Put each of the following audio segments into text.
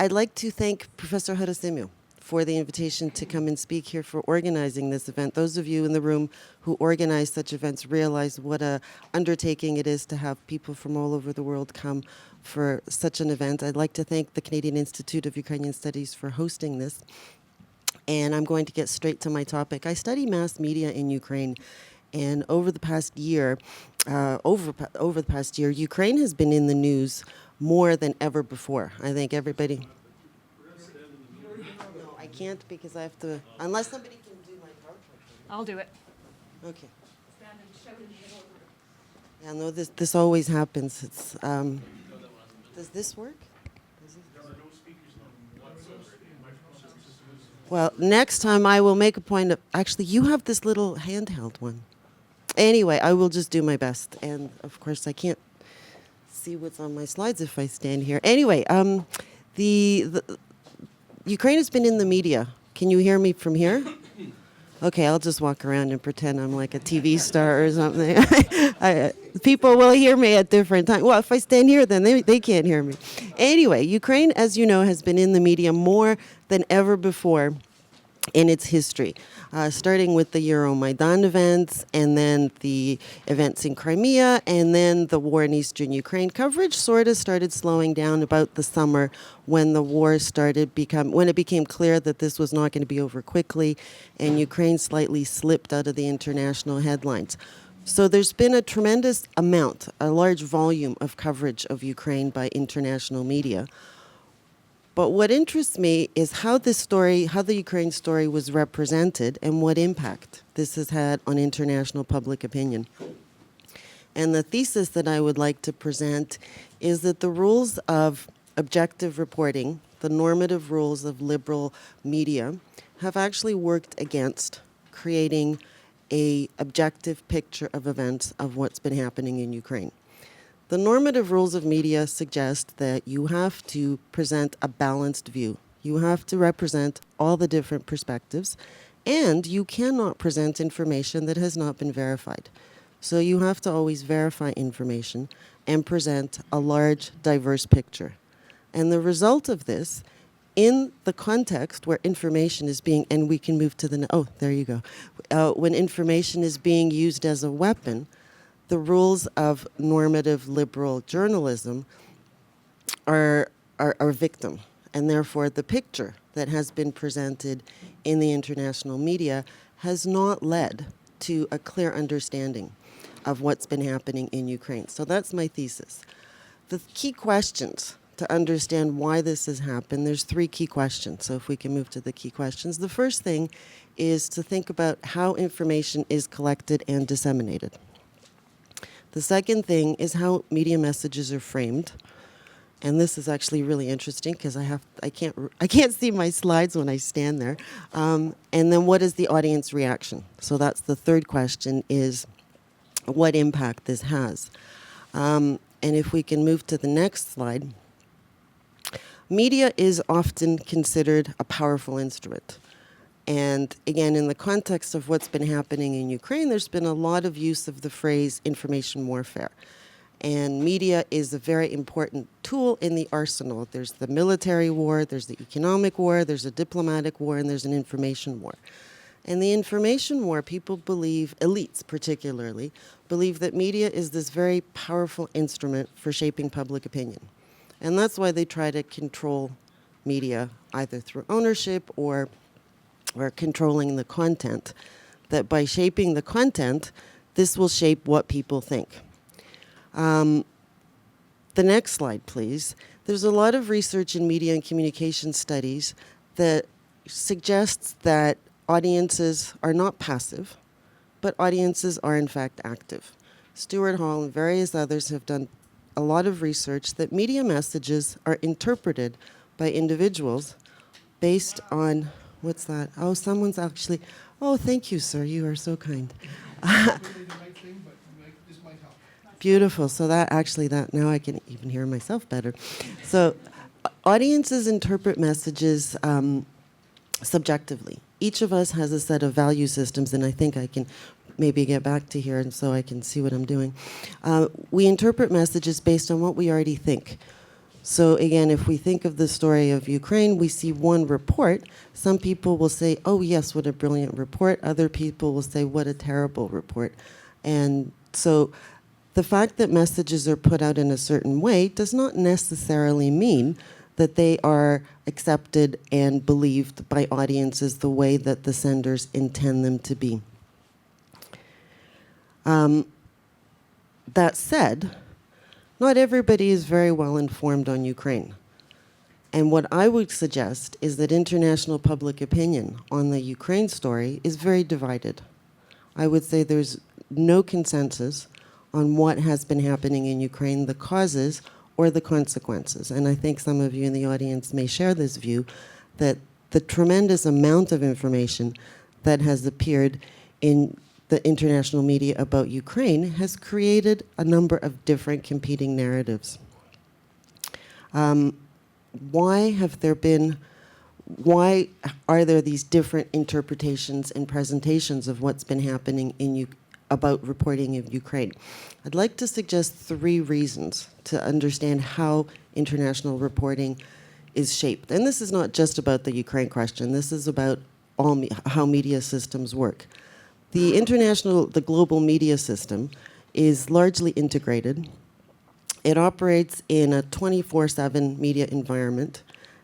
I'd like to thank Professor Hrynevych for the invitation to come and speak here, for organizing this event. Those of you in the room who organize such events realize what a undertaking it is to have people from all over the world come for such an event. I'd like to thank the Canadian Institute of Ukrainian Studies for hosting this. And I'm going to get straight to my topic. I study mass media in Ukraine, and over the past year, Ukraine has been in the news more than ever before. I think everybody. No, I can't because I have to. Unless somebody can do my PowerPoint. I'll do it. Okay. Stand and shout in the middle of the room. Yeah, no, this always happens. It's. Does this work? Well, next time I will make a point of, actually, you have this little handheld one. Anyway, I will just do my best. And of course, I can't see what's on my slides if I stand here. Anyway, the Ukraine has been in the media. Can you hear me from here? Okay, I'll just walk around and pretend I'm like a TV star or something. People will hear me at different times. Well, if I stand here, then they can't hear me. Anyway, Ukraine, as you know, has been in the media more than ever before in its history, starting with the Euromaidan events, and then the events in Crimea, and then the war in eastern Ukraine. Coverage sort of started slowing down about the summer when the war when it became clear that this was not going to be over quickly, and Ukraine slightly slipped out of the international headlines. So there's been a tremendous amount, a large volume of coverage of Ukraine by international media. But what interests me is how the Ukraine story was represented and what impact this has had on international public opinion. And the thesis that I would like to present is that the rules of objective reporting, the normative rules of liberal media, have actually worked against creating an objective picture of events of what's been happening in Ukraine. The normative rules of media suggest that you have to present a balanced view. You have to represent all the different perspectives, and you cannot present information that has not been verified. So you have to always verify information and present a large, diverse picture. And the result of this, in the context where information is being, and we can move to there you go. When information is being used as a weapon, the rules of normative liberal journalism are victim, and therefore the picture that has been presented in the international media has not led to a clear understanding of what's been happening in Ukraine. So that's my thesis. The key questions to understand why this has happened, there's three key questions. So if we can move to the key questions. The first thing is to think about how information is collected and disseminated. The second thing is how media messages are framed. And this is actually really interesting because I can't see my slides when I stand there. And then what is the audience reaction? So that's the third question, is what impact this has. And if we can move to the next slide. Media is often considered a powerful instrument. And again, in the context of what's been happening in Ukraine, there's been a lot of use of the phrase information warfare. And media is a very important tool in the arsenal. There's the military war, there's the economic war, there's a diplomatic war, and there's an information war. And the information war, people believe, elites particularly, believe that media is this very powerful instrument for shaping public opinion. And that's why they try to control media, either through ownership or controlling the content, that by shaping the content, this will shape what people think. The next slide, please. There's a lot of research in media and communication studies that suggests that audiences are not passive, but audiences are in fact active. Stuart Hall and various others have done a lot of research that media messages are interpreted by individuals based on, what's that? Oh, someone's actually, oh, thank you, sir. You are so kind. Beautiful. So that now I can even hear myself better. So audiences interpret messages subjectively. Each of us has a set of value systems, and I think I can maybe get back to here and so I can see what I'm doing. We interpret messages based on what we already think. So again, if we think of the story of Ukraine, we see one report. Some people will say, oh yes, what a brilliant report. Other people will say, what a terrible report. And so the fact that messages are put out in a certain way does not necessarily mean that they are accepted and believed by audiences the way that the senders intend them to be. That said, not everybody is very well informed on Ukraine. And what I would suggest is that international public opinion on the Ukraine story is very divided. I would say there's no consensus on what has been happening in Ukraine, the causes or the consequences. And I think some of you in the audience may share this view, that the tremendous amount of information that has appeared in the international media about Ukraine has created a number of different competing narratives. Why are there these different interpretations and presentations of what's been happening about reporting of Ukraine? I'd like to suggest 3 reasons to understand how international reporting is shaped. And this is not just about the Ukraine question. This is about how media systems work. The global media system is largely integrated. It operates in a 24/7 media environment,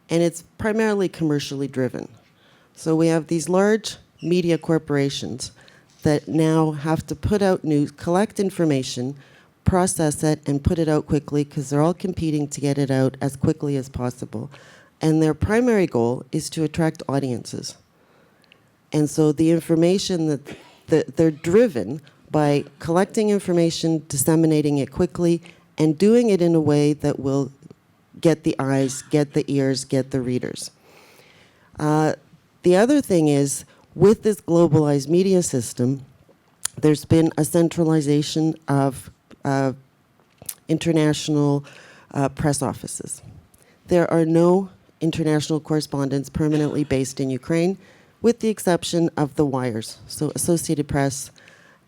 and it's primarily commercially driven. So we have these large media corporations that now have to put out news, collect information, process it, and put it out quickly because they're all competing to get it out as quickly as possible. And their primary goal is to attract audiences. And so the information that they're driven by collecting information, disseminating it quickly, and doing it in a way that will get the eyes, get the ears, get the readers. The other thing is, with this globalized media system, there's been a centralization of international press offices. There are no international correspondents permanently based in Ukraine, with the exception of the wires. So Associated Press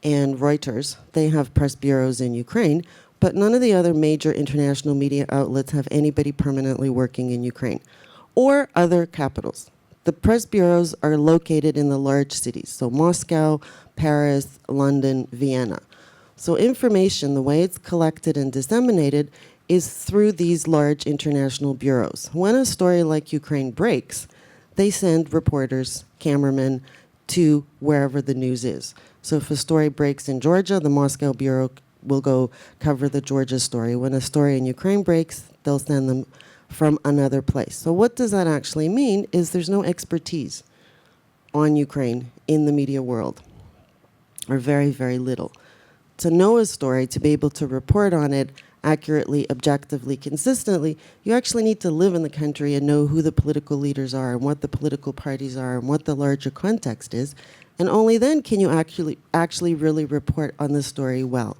and Reuters, they have press bureaus in Ukraine, but none of the other major international media outlets have anybody permanently working in Ukraine or other capitals. The press bureaus are located in the large cities, so Moscow, Paris, London, Vienna. So information, the way it's collected and disseminated, is through these large international bureaus. When a story like Ukraine breaks, they send reporters, cameramen, to wherever the news is. So if a story breaks in Georgia, the Moscow bureau will go cover the Georgia story. When a story in Ukraine breaks, they'll send them from another place. So what does that actually mean is there's no expertise on Ukraine in the media world, or very, very little. To know a story, to be able to report on it accurately, objectively, consistently, you actually need to live in the country and know who the political leaders are and what the political parties are and what the larger context is. And only then can you actually really report on the story well.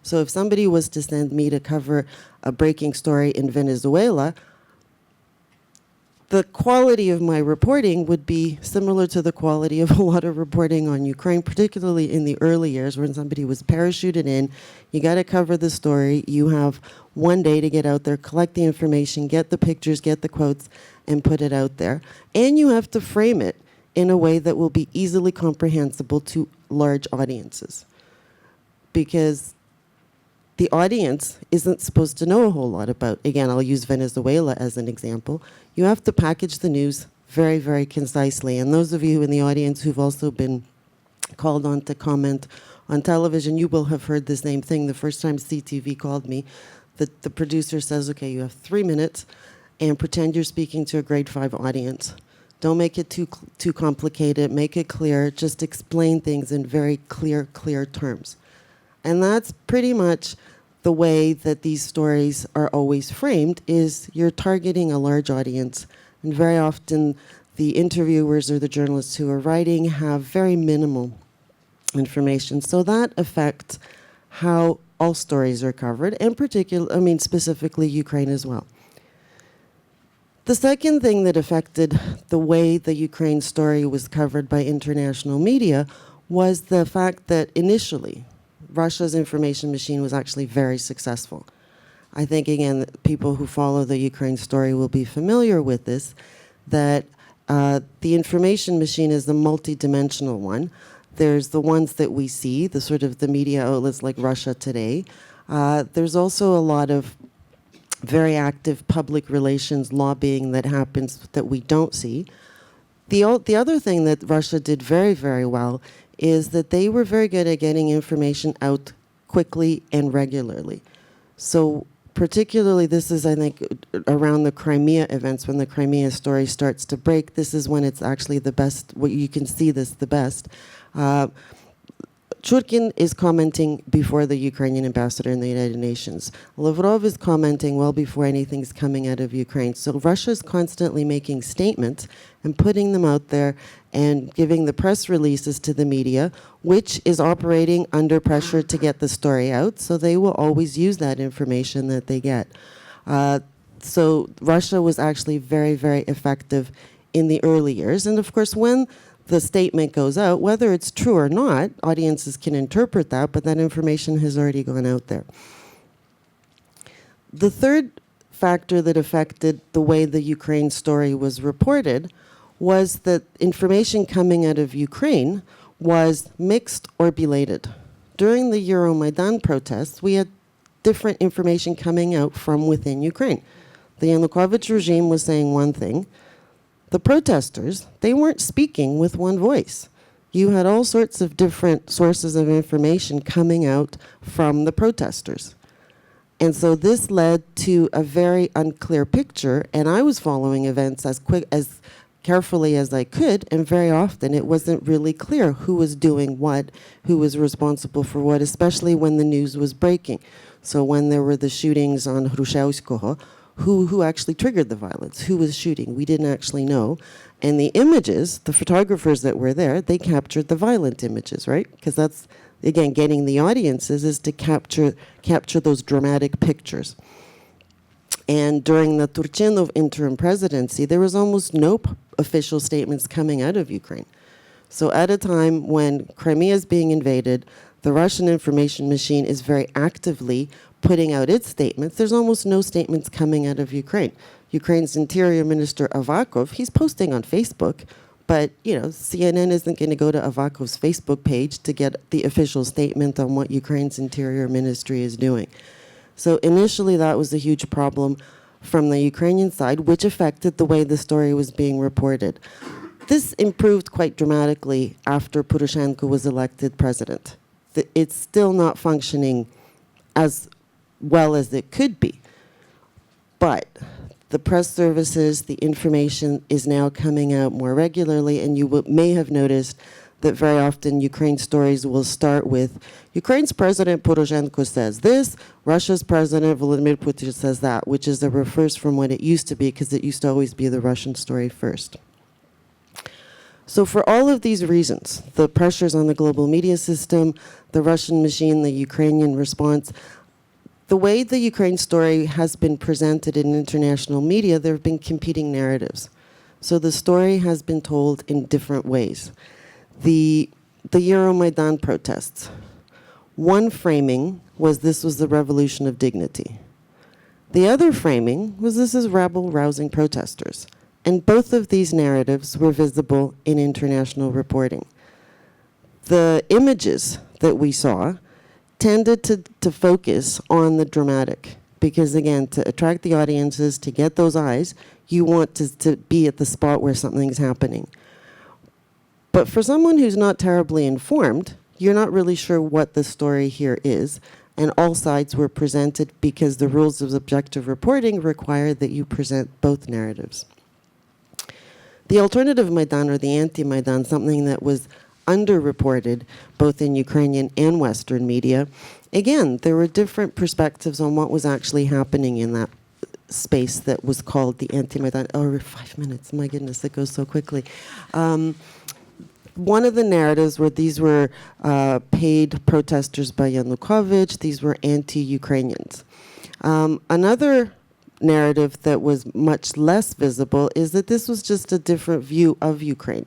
So if somebody was to send me to cover a breaking story in Venezuela, the quality of my reporting would be similar to the quality of a lot of reporting on Ukraine, particularly in the early years when somebody was parachuted in. You got to cover the story. You have one day to get out there, collect the information, get the pictures, get the quotes, and put it out there. And you have to frame it in a way that will be easily comprehensible to large audiences. Because the audience isn't supposed to know a whole lot about, again, I'll use Venezuela as an example. You have to package the news very, very concisely. And those of you in the audience who've also been called on to comment on television, you will have heard the same thing. The first time CTV called me, the producer says, okay, you have 3 minutes and pretend you're speaking to a grade 5 audience. Don't make it too complicated, make it clear, just explain things in very clear terms. And that's pretty much the way that these stories are always framed, is you're targeting a large audience. And very often the interviewers or the journalists who are writing have very minimal information. So that affects how all stories are covered, and specifically Ukraine as well. The second thing that affected the way the Ukraine story was covered by international media was the fact that initially, Russia's information machine was actually very successful. I think, again, people who follow the Ukraine story will be familiar with this, that the information machine is a multi-dimensional one. There's the ones that we see, the sort of the media outlets like Russia Today. There's also a lot of very active public relations lobbying that happens that we don't see. The other thing that Russia did very, very well is that they were very good at getting information out quickly and regularly. So particularly, this is, I think, around the Crimea events, when the Crimea story starts to break. This is when it's actually the best, what you can see this the best. Churkin is commenting before the Ukrainian ambassador in the United Nations. Lavrov is commenting well before anything's coming out of Ukraine. So Russia is constantly making statements and putting them out there and giving the press releases to the media, which is operating under pressure to get the story out. So they will always use that information that they get. So Russia was actually very, very effective in the early years. And of course, when the statement goes out, whether it's true or not, audiences can interpret that, but that information has already gone out there. The third factor that affected the way the Ukraine story was reported was that information coming out of Ukraine was mixed or belated. During the Euromaidan protests, we had different information coming out from within Ukraine. The Yanukovych regime was saying one thing. The protesters, they weren't speaking with one voice. You had all sorts of different sources of information coming out from the protesters. And so this led to a very unclear picture, and I was following events as carefully as I could, and very often it wasn't really clear who was doing what, who was responsible for what, especially when the news was breaking. So when there were the shootings on Hrynevych, who actually triggered the violence, who was shooting, we didn't actually know. And the images, the photographers that were there, they captured the violent images, right? Because that's, again, getting the audiences is to capture those dramatic pictures. And during the Turchinov interim presidency, there was almost no official statements coming out of Ukraine. So at a time when Crimea is being invaded, the Russian information machine is very actively putting out its statements. There's almost no statements coming out of Ukraine. Ukraine's Interior Minister Avakov, he's posting on Facebook, but CNN isn't going to go to Avakov's Facebook page to get the official statement on what Ukraine's Interior Ministry is doing. So initially that was a huge problem from the Ukrainian side, which affected the way the story was being reported. This improved quite dramatically after Poroshenko was elected president. It's still not functioning as well as it could be. But the press services, the information is now coming out more regularly, and you may have noticed that very often Ukraine stories will start with Ukraine's President Poroshenko says this, Russia's President Volodymyr Putin says that, which is a reverse from what it used to be, because it used to always be the Russian story first. So for all of these reasons, the pressures on the global media system, the Russian machine, the Ukrainian response, the way the Ukraine story has been presented in international media, there have been competing narratives. So the story has been told in different ways. The Euromaidan protests. One framing was this was the revolution of dignity. The other framing was this is rabble-rousing protesters. And both of these narratives were visible in international reporting. The images that we saw tended to focus on the dramatic, because again, to attract the audiences, to get those eyes, you want to be at the spot where something's happening. But for someone who's not terribly informed, you're not really sure what the story here is, and all sides were presented because the rules of objective reporting require that you present both narratives. The alternative Maidan, or the anti-Maidan, something that was underreported both in Ukrainian and Western media. Again, there were different perspectives on what was actually happening in that space that was called the anti-Maidan. Oh, 5 minutes, my goodness, it goes so quickly. One of the narratives were these were paid protesters by Yanukovych, these were anti-Ukrainians. Another narrative that was much less visible is that this was just a different view of Ukraine.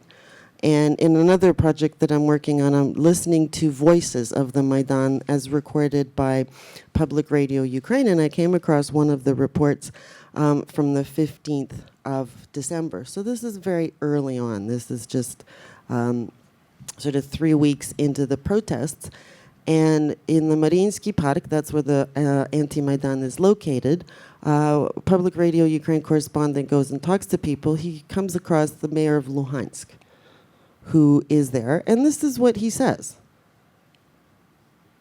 And in another project that I'm working on, I'm listening to voices of the Maidan as recorded by Public Radio Ukraine, and I came across one of the reports from the 15th of December. So this is very early on. This is just sort of 3 weeks into the protests. And in the Mariinsky Park, that's where the anti-Maidan is located, Public Radio Ukraine correspondent goes and talks to people. He comes across the mayor of Luhansk, who is there, and this is what he says.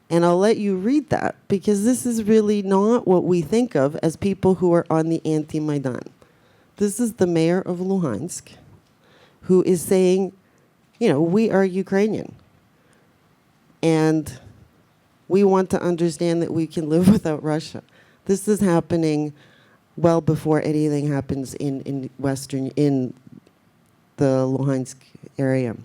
And I'll let you read that, because this is really not what we think of as people who are on the anti-Maidan. This is the mayor of Luhansk, who is saying, you know, we are Ukrainian. And we want to understand that we can live without Russia. This is happening well before anything happens in the Luhansk area.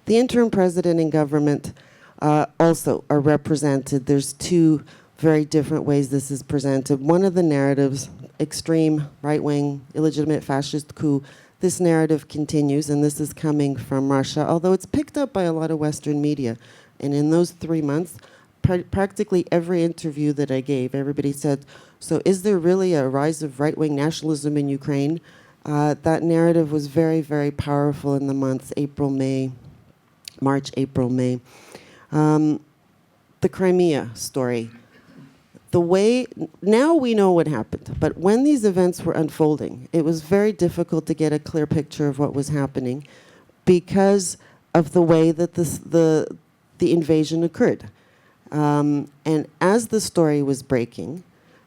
The interim president and government also are represented. There's two very different ways this is presented. One of the narratives, extreme right-wing, illegitimate fascist coup, this narrative continues, and this is coming from Russia, although it's picked up by a lot of Western media. And in those 3 months, practically every interview that I gave, everybody said, so is there really a rise of right-wing nationalism in Ukraine? That narrative was very, very powerful in the months March, April, May. The Crimea story. Now we know what happened, but when these events were unfolding, it was very difficult to get a clear picture of what was happening because of the way that the invasion occurred. And as the story was breaking,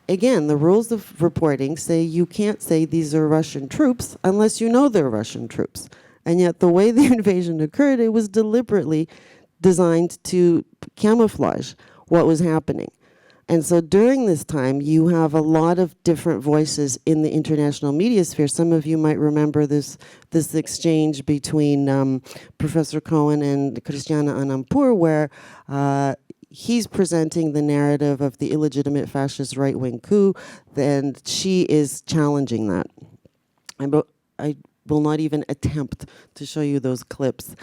again, the rules of reporting say you can't say these are Russian troops unless you know they're Russian troops. And yet the way the invasion occurred, it was deliberately designed to camouflage what was happening. And so during this time, you have a lot of different voices in the international media sphere. Some of you might remember this exchange between Professor Cohen and Christiana Anandpur, where he's presenting the narrative of the illegitimate fascist right-wing coup, and she is challenging that. I will not even attempt to show you those clips.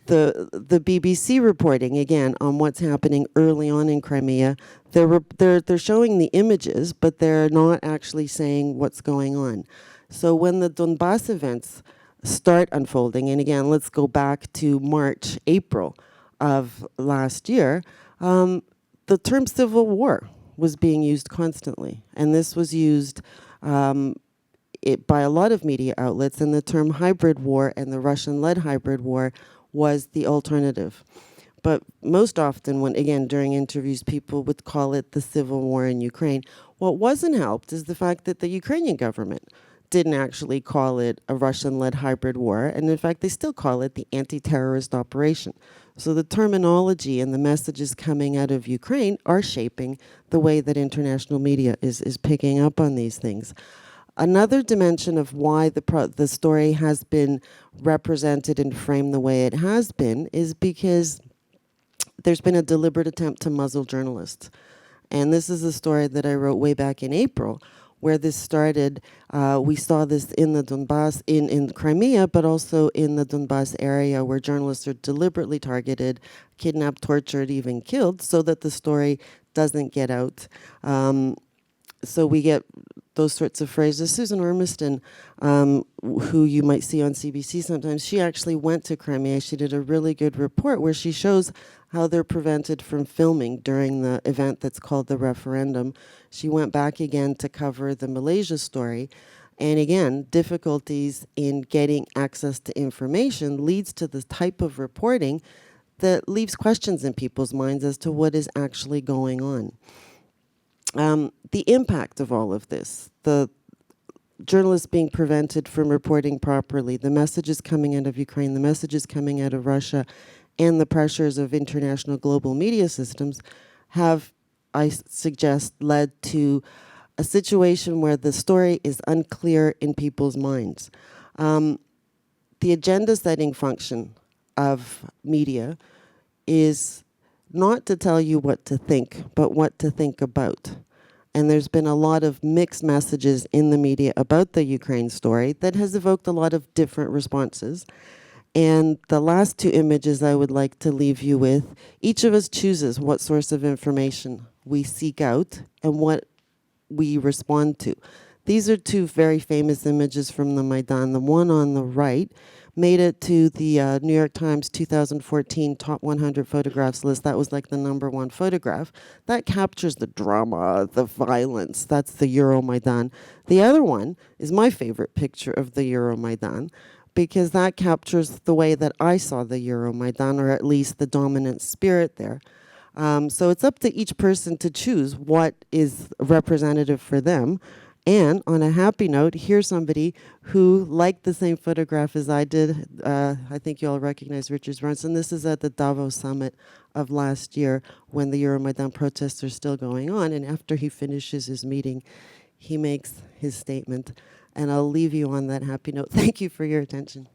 The BBC reporting, again, on what's happening early on in Crimea, they're showing the images, but they're not actually saying what's going on. So when the Donbass events start unfolding, and again, let's go back to March, April of last year, the term civil war was being used constantly. And this was used by a lot of media outlets, and the term hybrid war and the Russian-led hybrid war was the alternative. But most often, when again during interviews, people would call it the civil war in Ukraine. What wasn't helped is the fact that the Ukrainian government didn't actually call it a Russian-led hybrid war, and in fact, they still call it the anti-terrorist operation. So the terminology and the messages coming out of Ukraine are shaping the way that international media is picking up on these things. Another dimension of why the story has been represented and framed the way it has been is because there's been a deliberate attempt to muzzle journalists. And this is a story that I wrote way back in April, where this started. We saw this in the Donbass, in Crimea, but also in the Donbass area, where journalists are deliberately targeted, kidnapped, tortured, even killed, so that the story doesn't get out. So we get those sorts of phrases. Susan Ormiston, who you might see on CBC sometimes, she actually went to Crimea. She did a really good report where she shows how they're prevented from filming during the event that's called the referendum. She went back again to cover the Malaysia story. And again, difficulties in getting access to information leads to the type of reporting that leaves questions in people's minds as to what is actually going on. The impact of all of this, the journalists being prevented from reporting properly, the messages coming out of Ukraine, the messages coming out of Russia, and the pressures of international global media systems have, I suggest, led to a situation where the story is unclear in people's minds. The agenda-setting function of media is not to tell you what to think, but what to think about. And there's been a lot of mixed messages in the media about the Ukraine story that has evoked a lot of different responses. And the last two images I would like to leave you with, each of us chooses what source of information we seek out and what we respond to. These are two very famous images from the Maidan. The one on the right made it to the New York Times 2014 Top 100 Photographs list. That was like the #1 photograph. That captures the drama, the violence. That's the Euromaidan. The other one is my favorite picture of the Euromaidan, because that captures the way that I saw the Euromaidan, or at least the dominant spirit there. So it's up to each person to choose what is representative for them. And on a happy note, here's somebody who liked the same photograph as I did. I think you all recognize Richard Brunson. This is at the Davos summit of last year when the Euromaidan protests are still going on. And after he finishes his meeting, he makes his statement. And I'll leave you on that happy note. Thank you for your attention.